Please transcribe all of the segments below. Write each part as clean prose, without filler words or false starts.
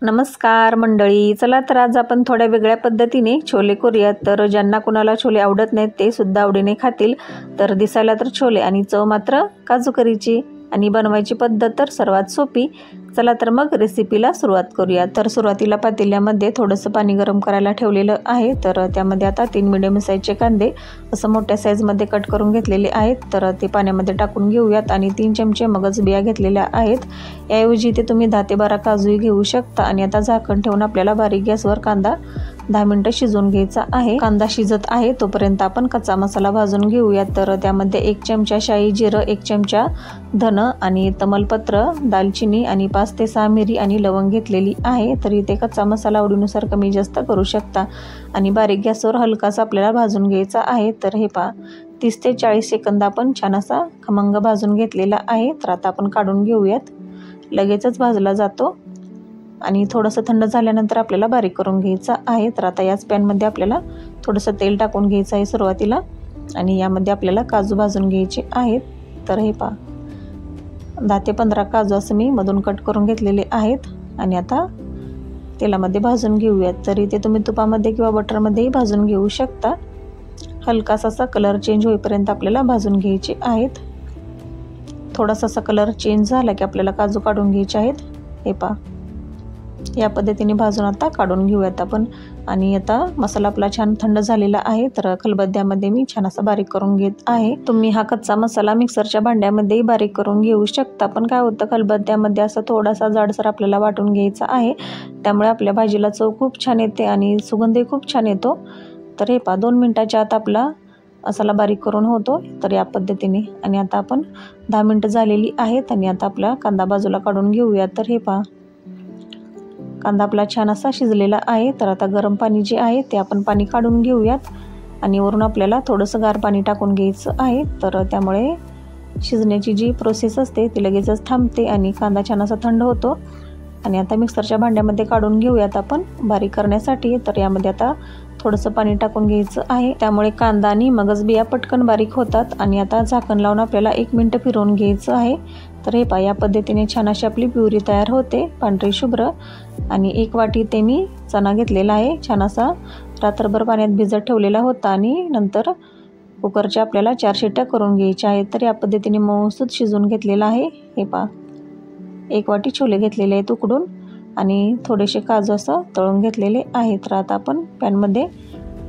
नमस्कार मंडळी, चला तर आज आपण थोड्या वेगळ्या पद्धतीने छोले करूयात। तर ज्यांना कुणाला छोले आवडत नाहीत ते सुद्धा आवडीने खातील। तर दिसायला तर छोले आणि चव मात्र काजू करीची आणि बनवायची पद्धत तर सर्वात सोपी। चला तर मग रेसिपीला सुरुवात करूया। तर सुरुवातीला पातेल्यामध्ये थोडंसं पाणी गरम करायला ठेवलेलं आहे। तर त्यामध्ये आता 3 मीडियम साईजचे कांदे असं मोठ्या साईजमध्ये कट करून घेतलेले आहेत। तर ते पाण्यामध्ये टाकून घेऊयात आणि 3 चमचे मगज बिया घेतलेल्या आहेत। याऐवजी ते तुम्ही 10 ते 12 काजूही घेऊ शकता। आणि आता झाकण ठेवून आपल्याला बारीक गॅसवर कांदा 10 मिनिटं शिजवून घ्यायचा आहे। कांदा शिजत आहे तोपर्यंत आपण कच्चा मसाला भाजून घेऊयात। तर त्यामध्ये 1 चमचा शाई जिरं, 1 चमचा धन आणि तमालपत्र, दालचिनी आणि 5 ते 6 मिरी आणि लवंग घेतलेली आहे। तर इथे कच्चा मसाला आवडीनुसार कमी जास्त करू शकता आणि बारीक गॅसवर हलकासा आपल्याला भाजून घ्यायचा आहे। तर हे पहा 30 ते 40 सेकंद आपण छान असा खमंग भाजून घेतलेला आहे। तर आता आपण काढून घेऊयात। लगेचच भाजला जातो आणि थोडंसं थंड झाल्यानंतर आपल्याला बारीक करून घ्यायचा आहे। तर आता याच पॅनमध्ये आपल्याला थोडंसं तेल टाकून घ्यायचं आहे सुरुवातीला आणि यामध्ये आपल्याला काजू भाजून घ्यायचे आहेत। तर हे पहा 10 ते 15 काजू असं मी मधून कट करून घेतलेले आहेत आणि आता तेलामध्ये भाजून घेऊयात। तर इथे तुम्ही तुपामध्ये किंवा बटरमध्येही भाजून घेऊ शकता। हलकासा असा कलर चेंज होईपर्यंत आपल्याला भाजून घ्यायचे आहेत। थोडासा असा कलर चेंज झाला की आपल्याला काजू काढून घ्यायचे आहेत। हे पहा या पद्धतीने भाजून आता काढून घेऊयात आपण। आणि आता मसाला आपला छान थंड झालेला आहे। तर खलबत्त्यामध्ये मी छान असा बारीक करून घेत आहे। तुम्ही हा कच्चा मसाला मिक्सरच्या भांड्यामध्येही बारीक करून घेऊ शकता। पण काय होतं खलबत्त्यामध्ये असा थोडासा जाडसर आपल्याला वाटून घ्यायचा आहे, त्यामुळे आपल्या भाजीला चव खूप छान येते आणि सुगंधही खूप छान येतो। तर हे पहा 2 मिनिटाच्या आत आपला मसाला बारीक करून होतो। तर या पद्धतीने आणि आता आपण 10 मिनिटं झालेली आहेत आणि आता आपला कांदा बाजूला काढून घेऊया। तर हे पहा कांदा आपला छान असा शिजलेला आहे। तर आता गरम पाणी जे आहे ते आपण पाणी काढून घेऊयात आणि वरून आपल्याला थोडंसं गार पाणी टाकून घ्यायचं आहे। तर त्यामुळे शिजण्याची जी प्रोसेस असते ती लगेचच थांबते आणि कांदा छान असा थंड होतो। आणि आता मिक्सरच्या भांड्यामध्ये काढून घेऊयात आपण बारीक करण्यासाठी। तर यामध्ये आता थोडंसं पाणी टाकून घ्यायचं आहे, त्यामुळे कांदा आणि मगज बिया पटकन बारीक होतात। आणि आता झाकण लावून आपल्याला 1 मिनिट फिरवून घ्यायचं आहे। तर हे पहा या पद्धतीने छान अशी आपली प्युरी तयार होते पांढरी शुभ्र। आणि 1 वाटी ते मी चणा घेतलेला आहे, छान असा रात्रभर पाण्यात भिजत ठेवलेला होता आणि नंतर कुकरच्या आपल्याला 4 शिट्ट्या करून घ्यायच्या आहेत। तर या पद्धतीने मऊसूत शिजवून घेतलेला आहे। हे पहा 1 वाटी छोले घेतलेले आहेत उकडून आणि थोडेसे काजू असं तळून घेतलेले आहेत। तर आता आपण पॅनमध्ये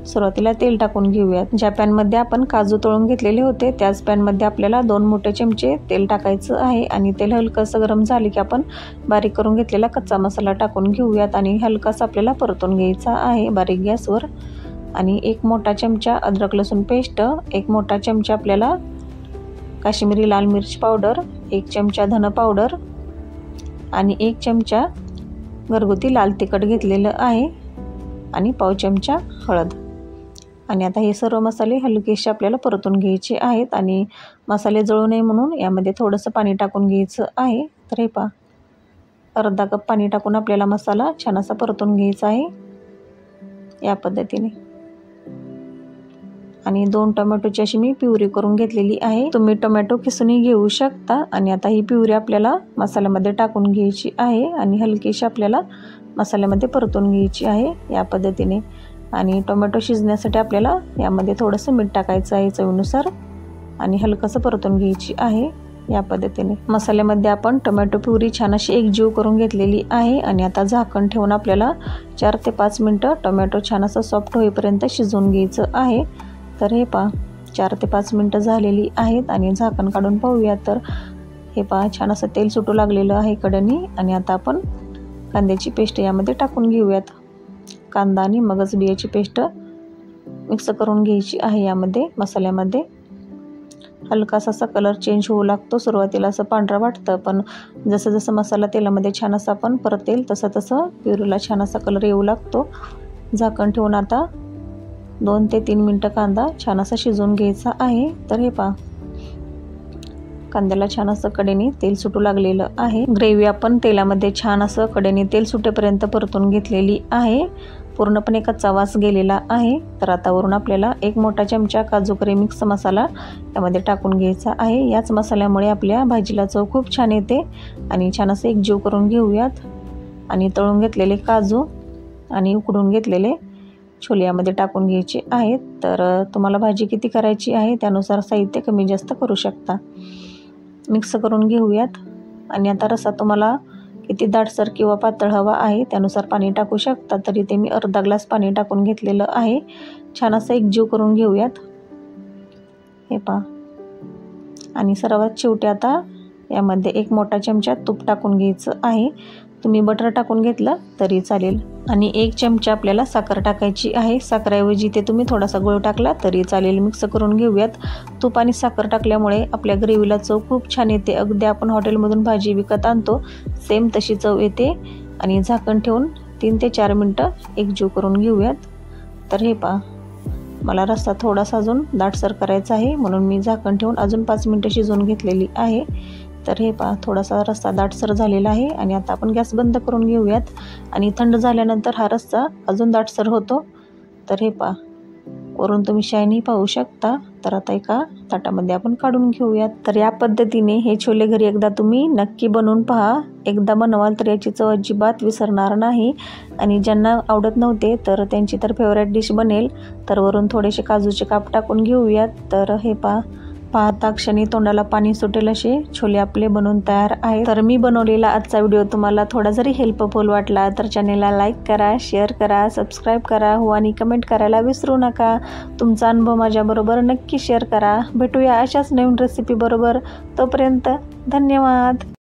सुरुवातीला तेल टाकून घेऊयात। ज्या पॅनमध्ये आपण काजू तळून घेतलेले होते त्याच पॅनमध्ये आपल्याला 2 मोठे चमचे तेल टाकायचं आहे आणि तेल हलकंसं गरम झाले की आपण बारीक करून घेतलेला कच्चा मसाला टाकून घेऊयात आणि हलकासा आपल्याला परतून घ्यायचा आहे बारीक गॅसवर। आणि 1 मोठा चमचा अद्रक लसूण पेस्ट, 1 मोठा चमचा आपल्याला काश्मीरी लाल मिर्च पावडर, 1 चमचा धन पावडर आणि 1 चमचा घरगुती लाल तिखट घेतलेलं आहे आणि पाव चमचा हळद। आणि आता हे सर्व मसाले हलकेसे आपल्याला परतून घ्यायचे आहेत आणि मसाले जळू नये म्हणून यामध्ये थोडंसं पाणी टाकून घ्यायचं आहे। तर हे पहा अर्धा कप पाणी टाकून आपल्याला मसाला छान असा परतून घ्यायचा आहे या पद्धतीने। आणि 2 टोमॅटोची अशी मी प्युरी करून घेतलेली आहे, तुम्ही टोमॅटो किसूनही घेऊ शकता। आणि आता ही प्युरी आपल्याला मसाल्यामध्ये टाकून घ्यायची आहे आणि हलकीशी आपल्याला मसाल्यामध्ये परतून घ्यायची आहे या पद्धतीने। आणि टोमॅटो शिजण्यासाठी आपल्याला यामध्ये थोडंसं मीठ टाकायचं आहे चवीनुसार आणि हलकंसं परतून घ्यायची आहे या पद्धतीने। मसाल्यामध्ये आपण टोमॅटो प्युरी छान अशी एकजीव करून घेतलेली आहे आणि आता झाकण ठेवून आपल्याला 4 ते 5 मिनिटं टोमॅटो छान असं सॉफ्ट होईपर्यंत शिजवून घ्यायचं आहे। तर हे पहा 4 ते 5 मिनिटं झालेली आहेत आणि झाकण काढून पाहूया। तर हे पहा छान असं तेल सुटू लागलेलं आहे कडेनी। आणि आता आपण कांद्याची पेस्ट यामध्ये टाकून घेऊयात। कांदा आणि मगज बियाची पेस्ट मिक्स करून घ्यायची आहे यामध्ये मसाल्यामध्ये। हलकासा असा कलर चेंज होऊ लागतो, सुरुवातीला असं पांढरं वाटतं, पण जसं जसं मसाला तेलामध्ये छान असा आपण परतेल तसं तसं प्युरीला छान असा कलर येऊ लागतो। झाकण ठेवून आता 2 ते 3 मिनिटं कांदा छान असा शिजवून घ्यायचा आहे। तर हे पहा कांद्याला छान असं कडेने तेल सुटू लागलेलं आहे। ग्रेव्ही आपण तेलामध्ये छान असं कडेने तेल सुटेपर्यंत परतून घेतलेली आहे, पूर्णपणे कच्चा वास गेलेला आहे। तर आता वरून आपल्याला 1 मोठा चमचा काजू करी मिक्स मसाला यामध्ये टाकून घ्यायचा आहे। याच मसाल्यामुळे आपल्या भाजीला चव खूप छान येते आणि छान असं एकजीव करून घेऊयात। आणि तळून घेतलेले काजू आणि उकडून घेतलेले छोले यामध्ये टाकून घ्यायचे आहेत। तर तुम्हाला भाजी किती करायची आहे त्यानुसार साहित्य कमी जास्त करू शकता। मिक्स करून घेऊयात आणि आता रस्सा तुम्हाला किती दाटसर किंवा पातळ हवा आहे त्यानुसार पाणी टाकू शकता। तरी ते मी अर्धा ग्लास पाणी टाकून घेतलेलं आहे। छान असं एकजीव करून घेऊयात, हे पहा। आणि सर्वात शेवटी आता यामध्ये 1 मोठा चमचा तूप टाकून घ्यायचं आहे। तुम्ही बटर टाकून घेतलं तरी चालेल। आणि 1 चमचा आपल्याला साखर टाकायची आहे। साखरेऐवजी ते तुम्ही थोडासा गूळ टाकला तरी चालेल। मिक्स करून घेऊयात। तूप आणि साखर टाकल्यामुळे आपल्या ग्रेव्हीला चव खूप छान येते। अगदी आपण हॉटेलमधून भाजी विकत आणतो सेम तशी चव येते। आणि झाकण ठेवून 3 ते 4 मिनटं एकजीव करून घेऊयात। तर हे पहा, मला रस्सा थोडासा अजून दाटसर करायचा आहे म्हणून मी झाकण ठेवून अजून 5 मिनटं शिजवून घेतलेली आहे। तर हे पहा, थोडासा रस्सा दाटसर झालेला आहे। आणि आता आपण गॅस बंद करून घेऊयात आणि थंड झाल्यानंतर हा रस्सा अजून दाटसर होतो। तर हे पहा, वरून तुम्ही शाईनी पाहू शकता। तर आता एका ताटामध्ये आपण काढून घेऊयात। तर या पद्धतीने हे छोले घरी एकदा तुम्ही नक्की बनवून पहा। एकदा बनवाल तर याची चव अजिबात विसरणार नाही। आणि ज्यांना आवडत नव्हते तर त्यांची तर फेवरेट डिश बनेल। तर वरून थोडेसे काजूचे काप टाकून घेऊयात। तर हे पहा, पाहता क्षणी तोंडाला पाणी सुटेल असे छोले आपले बनवून तयार आहे। तर मी बनवलेला आजचा व्हिडिओ तुम्हाला थोडा जरी हेल्पफुल वाटला तर चॅनेलला लाईक करा, शेअर करा, सबस्क्राईब करा हो आणि कमेंट करायला विसरू नका। तुमचा अनुभव माझ्याबरोबर नक्की शेअर करा। भेटूया अशाच नवीन रेसिपी बरोबर। तोपर्यंत धन्यवाद।